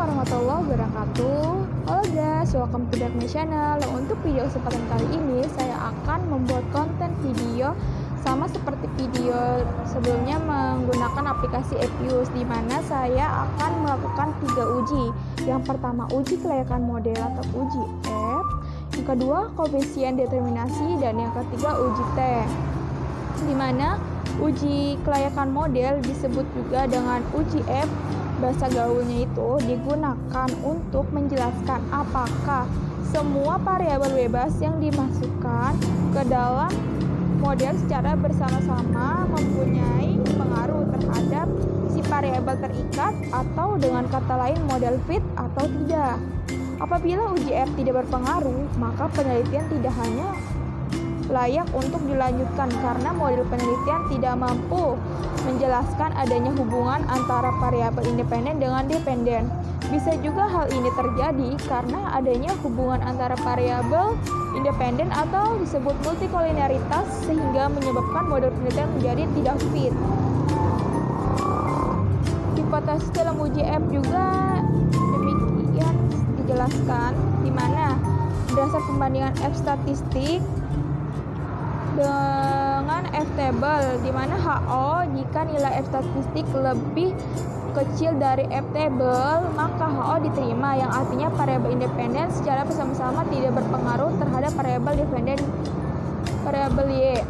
warahmatullahi wabarakatuh. Halo guys, welcome to my channel. Untuk video kesempatan kali ini saya akan membuat konten video sama seperti video sebelumnya menggunakan aplikasi Appius, di mana saya akan melakukan 3 uji. Yang pertama uji kelayakan model atau uji app, yang kedua koefisien determinasi, dan yang ketiga uji T. Di mana uji kelayakan model disebut juga dengan uji app, bahasa gaulnya itu digunakan untuk menjelaskan apakah semua variabel bebas yang dimasukkan ke dalam model secara bersama-sama mempunyai pengaruh terhadap si variabel terikat, atau dengan kata lain model fit atau tidak. Apabila uji app tidak berpengaruh, maka penelitian tidak hanya layak untuk dilanjutkan karena model penelitian tidak mampu menjelaskan adanya hubungan antara variabel independen dengan dependen. Bisa juga hal ini terjadi karena adanya hubungan antara variabel independen atau disebut multikoliniaritas, sehingga menyebabkan model penelitian menjadi tidak fit. Hipotesis dalam uji app juga demikian dijelaskan, di mana berdasar pembandingan F statistik dengan F table, di mana HO jika nilai F statistik lebih kecil dari F table, maka HO diterima, yang artinya variabel independen secara bersama-sama tidak berpengaruh terhadap variabel dependen variabel Y.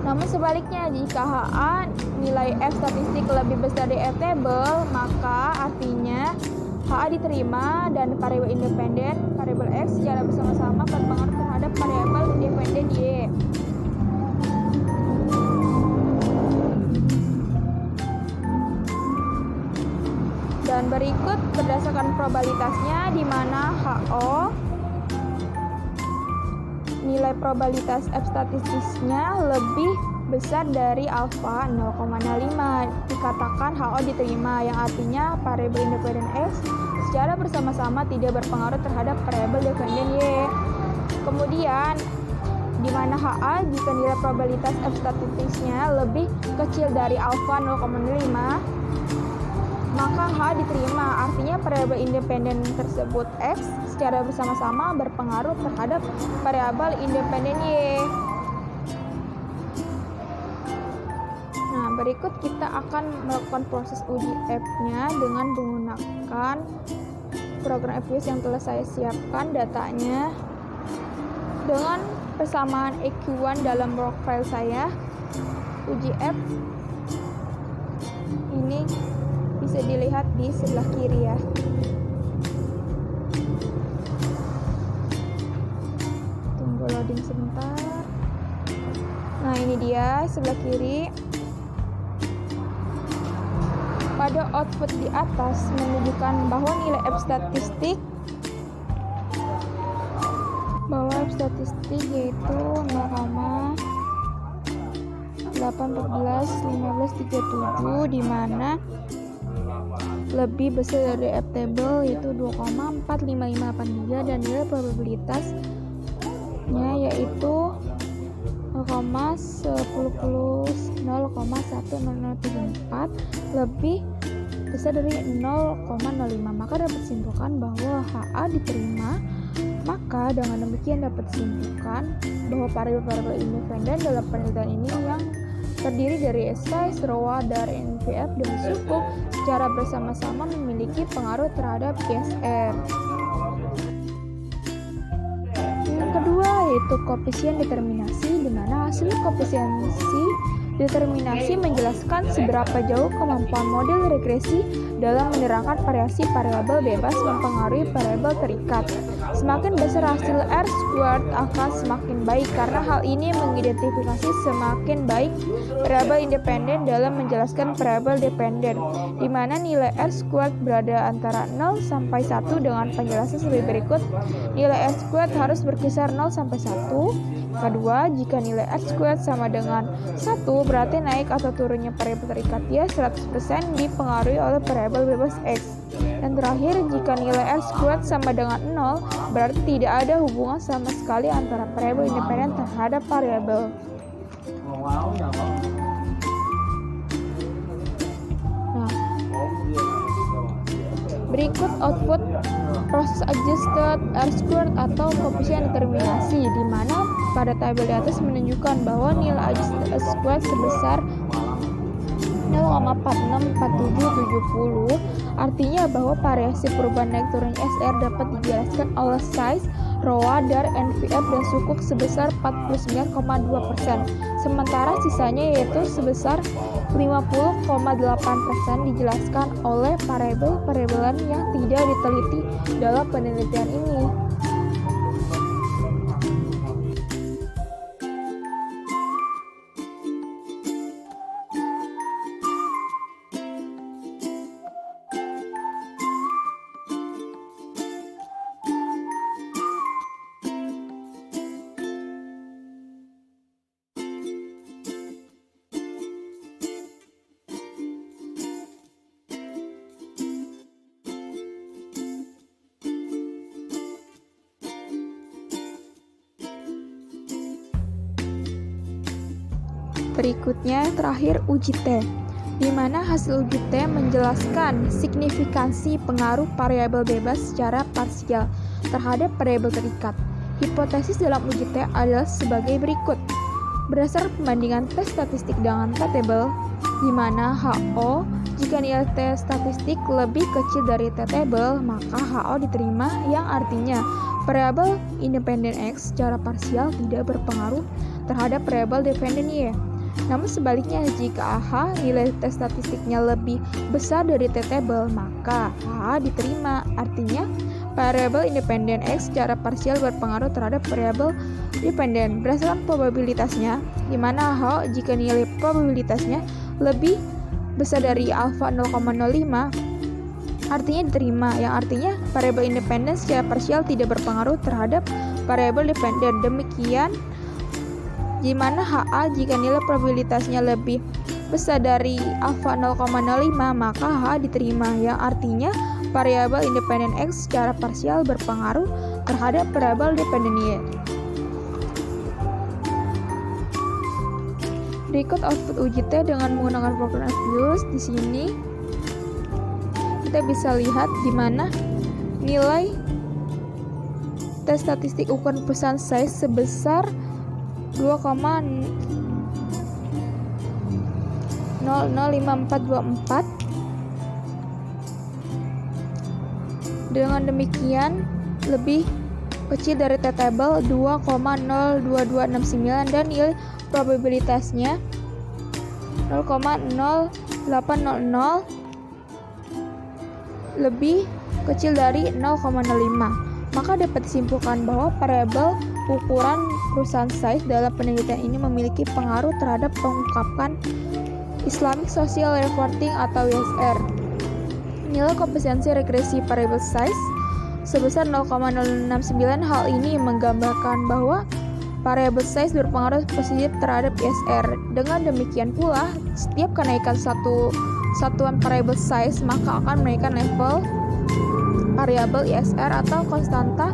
Namun sebaliknya, jika HA nilai F statistik lebih besar dari F table, maka artinya HA diterima dan variabel independen variabel X secara bersama-sama berpengaruh terhadap variabel dependen Y. Dan berikut berdasarkan probabilitasnya, di mana HO nilai probabilitas F statistiknya lebih besar dari alfa 0,05, dikatakan HO diterima, yang artinya variabel independen X secara bersama-sama tidak berpengaruh terhadap variabel dependen Y. Kemudian di mana HA jika nilai probabilitas F statistiknya lebih kecil dari alfa 0,05, maka H diterima, artinya variabel independen tersebut X secara bersama-sama berpengaruh terhadap variabel independen Y. Nah, berikut kita akan melakukan proses uji app-nya dengan menggunakan program Appius yang telah saya siapkan datanya dengan persamaan EQ1 dalam work file saya. Uji app ini bisa dilihat di sebelah kiri ya. Tunggu loading sebentar. Nah, ini dia sebelah kiri. Pada output di atas menunjukkan bahwa nilai F statistik yaitu 0,8141537, di mana lebih besar dari F table yaitu 2,45583, dan nilai probabilitasnya yaitu 0,1010,10074 lebih besar dari 0,05, maka dapat disimpulkan bahwa HA diterima. Maka dengan demikian dapat disimpulkan bahwa variabel independen dalam penelitian ini yang terdiri dari size, ROA, dari NVF, dan suku secara bersama-sama memiliki pengaruh terhadap GSR. Yang kedua yaitu koefisien determinasi, di mana hasil koefisiensi determinasi menjelaskan seberapa jauh kemampuan model regresi dalam menerangkan variasi variabel bebas mempengaruhi variabel terikat. Semakin besar hasil R-squared akan semakin baik, karena hal ini mengidentifikasi semakin baik variabel independen dalam menjelaskan variabel dependen, di mana nilai R-squared berada antara 0 sampai 1 dengan penjelasan sebagai berikut. Nilai R-squared harus berkisar 0 sampai 1. Kedua, jika nilai R-squared sama dengan 1, berarti naik atau turunnya variabel terikat dia 100% dipengaruhi oleh variabel bebas X. Dan terakhir, jika nilai R-squared sama dengan 0, berarti tidak ada hubungan sama sekali antara variabel independen terhadap variabel. Nah, Berikut output proses adjusted R-squared atau koefisien determinasi, di mana pada tabel di atas menunjukkan bahwa nilai adjusted R-squared sebesar 0,464770, artinya bahwa variasi perubahan naik turun SR dapat dijelaskan oleh size, ROA, DAR, NVF, dan sukuk sebesar 49,2%, sementara sisanya yaitu sebesar 50,8% dijelaskan oleh variabel-variabelan yang tidak diteliti dalam penelitian ini. Berikutnya terakhir uji T, di mana hasil uji T menjelaskan signifikansi pengaruh variabel bebas secara parsial terhadap variabel terikat. Hipotesis dalam uji T adalah sebagai berikut. Berdasar pembandingan T statistik dengan T table, di mana HO jika nilai T statistik lebih kecil dari T table, maka HO diterima, yang artinya variabel independen X secara parsial tidak berpengaruh terhadap variabel dependen Y. Namun sebaliknya, jika AH nilai T statistiknya lebih besar dari T table, maka AH diterima, artinya variabel independen X secara parsial berpengaruh terhadap variabel dependen berdasarkan probabilitasnya, di mana AH jika nilai probabilitasnya lebih besar dari alfa 0,05, artinya diterima, yang artinya variabel independen secara parsial tidak berpengaruh terhadap variabel dependen. Demikian di mana HA jika nilai probabilitasnya lebih besar dari alfa 0,05, maka HA diterima, yang artinya variabel independen X secara parsial berpengaruh terhadap variabel dependen Y. Berikut output uji T dengan menggunakan program Fuse. Di sini kita bisa lihat di mana nilai T statistik ukuran perusahaan size sebesar 2,005424. Dengan demikian lebih kecil dari T table 2,02269 dan nilai probabilitasnya 0,0800 lebih kecil dari 0,05. Maka dapat disimpulkan bahwa variabel ukuran perusahaan size dalam penelitian ini memiliki pengaruh terhadap pengungkapan Islamic Social Reporting atau ISR. Nilai koefisiensi regresi variabel size sebesar 0,069. Hal ini menggambarkan bahwa variabel size berpengaruh positif terhadap ISR. Dengan demikian pula, setiap kenaikan satu satuan variabel size maka akan menaikkan level variabel ISR atau konstanta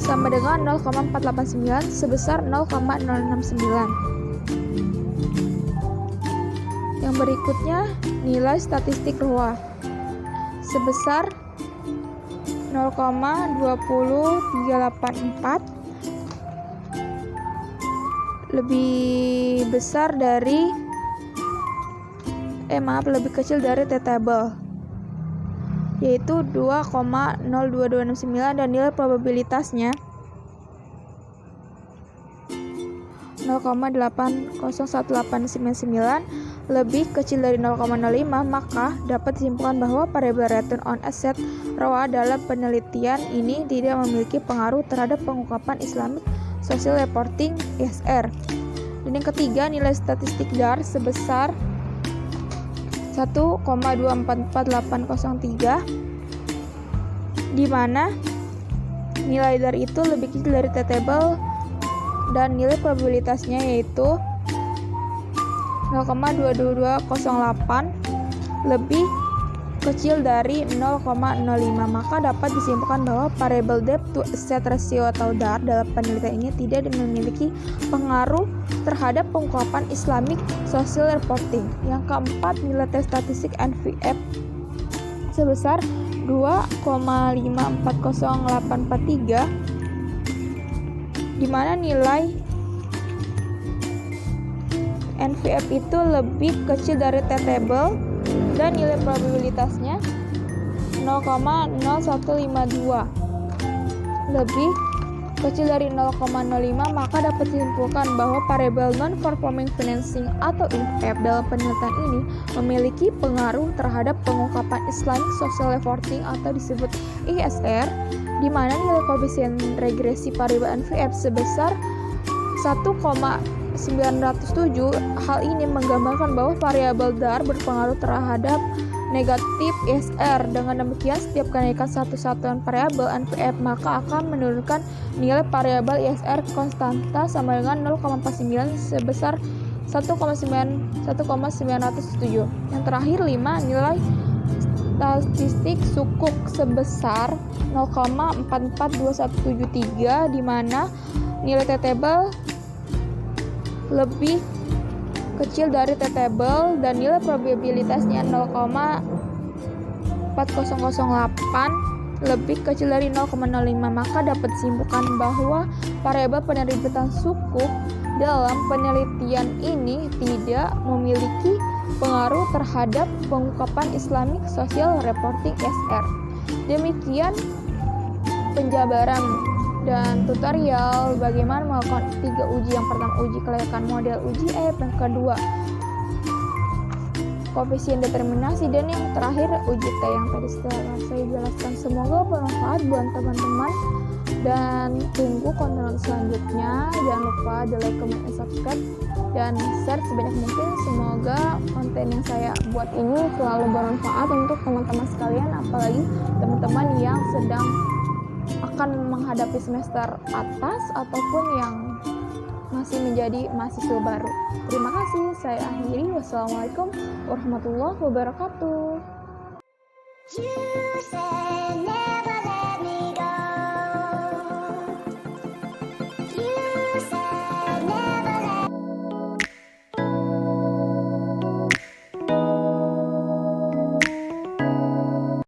sama dengan 0,489 sebesar 0,069. Yang berikutnya nilai statistik ROA sebesar 0,20384 lebih besar dari lebih kecil dari T table, yaitu 2,02269 dan nilai probabilitasnya 0,801899 lebih kecil dari 0,05, maka dapat disimpulkan bahwa variabel return on asset ROA dalam penelitian ini tidak memiliki pengaruh terhadap pengungkapan Islamic Social Reporting ISR. Dan yang ketiga, nilai statistik DAR sebesar 1,244803, di mana nilai DAR itu lebih kecil dari T table dan nilai probabilitasnya yaitu 0,22208 lebih kecil dari 0,05. Maka dapat disimpulkan bahwa variabel debt to asset ratio atau DAR dalam penelitian ini tidak memiliki pengaruh terhadap pengungkapan Islamic Social Reporting. Yang keempat, nilai tes statistik NVF sebesar 2,540843, di mana nilai NVF itu lebih kecil dari T-table dan nilai probabilitasnya 0,0152 lebih kecil dari 0,05, maka dapat disimpulkan bahwa variabel non-performing financing atau NPF dalam penelitian ini memiliki pengaruh terhadap pengungkapan Islamic Social Reporting atau disebut ISR, di mana nilai koefisien regresi variabel NPF sebesar 1,907. Hal ini menggambarkan bahwa variabel DAR berpengaruh terhadap negatif ISR. Dengan demikian, setiap kenaikan satu satuan variabel NPF maka akan menurunkan nilai variabel ISR konstanta sama dengan 0,49 sebesar 1,907. Yang terakhir 5, nilai statistik sukuk sebesar 0,442173, di mana nilai T-table lebih kecil dari T-table dan nilai probabilitasnya 0,4008 lebih kecil dari 0,05, maka dapat disimpulkan bahwa variabel penerbitan sukuk dalam penelitian ini tidak memiliki pengaruh terhadap pengungkapan Islamic Social Reporting ISR. Demikian penjabaran dan tutorial bagaimana melakukan 3 uji. Yang pertama, uji kelayakan model uji F, yang kedua koefisien determinasi, dan yang terakhir uji T yang tadi sudah saya jelaskan. Semoga bermanfaat buat teman-teman dan tunggu konten selanjutnya. Jangan lupa di like, comment, dan subscribe dan share sebanyak mungkin. Semoga konten yang saya buat ini selalu bermanfaat untuk teman-teman sekalian, apalagi teman-teman yang sedang akan menghadapi semester atas ataupun yang masih menjadi mahasiswa baru. Terima kasih, saya akhiri. Wassalamualaikum warahmatullahi wabarakatuh.